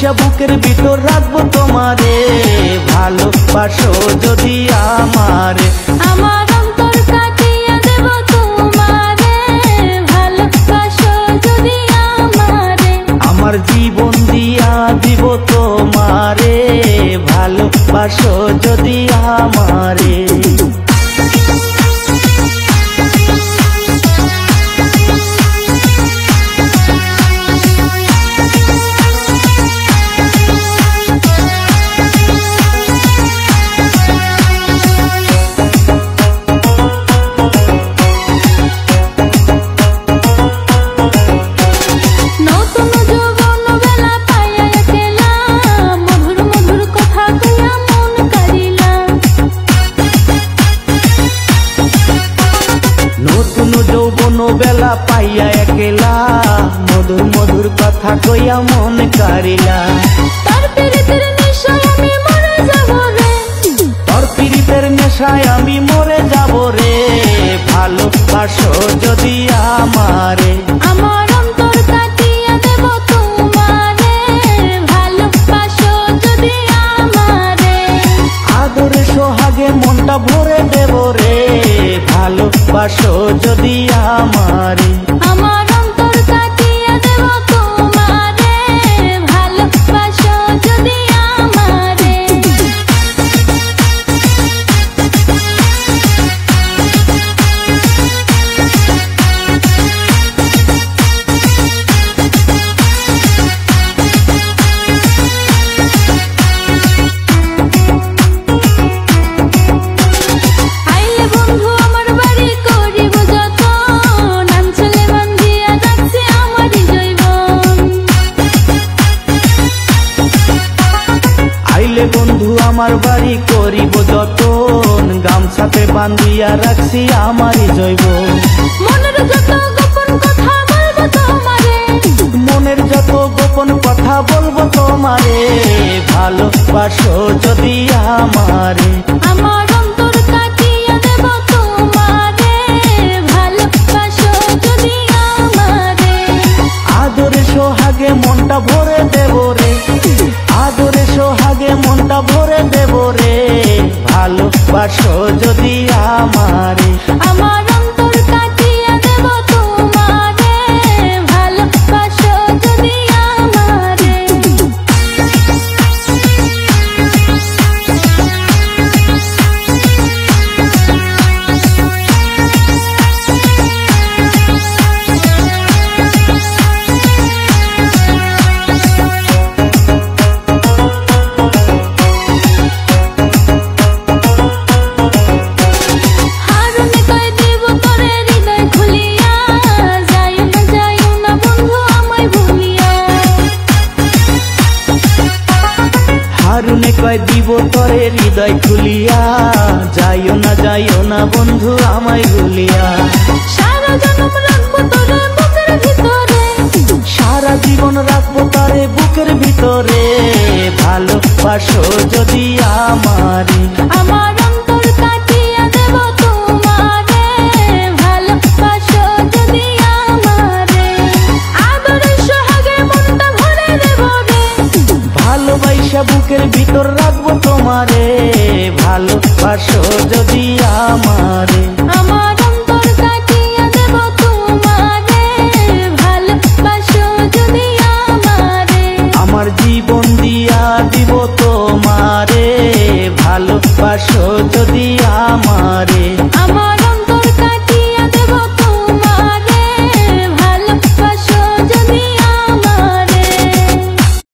ভালোবাসা বুকের ভিতর রাখবো তোমারে, ভালোবাসো যদি আমারে। আমার অন্তর কাটিয়ে দেব তোমারে, ভালোবাসো যদি আমারে। আমার জীবন দিয়া দিব তোমারে, ভালোবাসো যদি আমারে। বেলা পাইয়া একলা মধুর মধুর কথা কইয়া মন কারিলা। তোর পীড়িতের নেশায় আমি মরে যাব রে, তোর পীড়িতের নেশায় আমি মরে যাব রে, ভালোবাসো যদি আমারে। আমার অন্তর কাটিয়ে দেব তোমারে, ভালোবাসো যদি আমারে। আদরে সোহাগে মনটা ভরে দেব রে, ভালোবাসো যদি আমারে। আমার অন্তর কাটিয়ে দেব তোমারে, ভালোবাসো যদি আমারে। বন্ধু আমার বাড়ি করিব যতন, গামছাতে বান্ধিয়া রাখছি আমারই জৈবন। মনের যত গোপন কথা বলবো তোমারে, মনের যত গোপন কথা বলবো তোমারে, ভালোবাসো যদি আমারে। আমার অন্তর কাটিয়ে দেব তোমারে, ভালোবাসো যদি আমারে। আদরে সোহাগে মনটা ভরে দেব রে, আদরে সোহাগে মনটা ভরে দেব রে, ভালোবাসো যদি আমারে। আমার অন্তর কাটিয়ে দেব তোমারে, ভালোবাসো যদি আমারে। হারুনে কয় দিব তরে হৃদয় খুলিয়া, যাইও না বন্ধু আমায় ভুলিয়া। সারা জনম রাখবো তোরে বুকের ভিতরে, সারা জীবন রাখবো তারে বুকের ভিতরে, ভালোবাসো যদি আমারে। আমার অন্তর কাটিয়ে দেব তোমারে, ভালোবাসো যদি আমারে। আদরে সোহাগে মনটা ভরে দেব রে, ভালোবাসা বুকের ভিতর রাখবো তোমারে, ভালোবাসো যদি আমারে। আমার অন্তর কাটিয়ে দেব তোমারে, ভালোবাসো যদি আমারে। আমার জীবন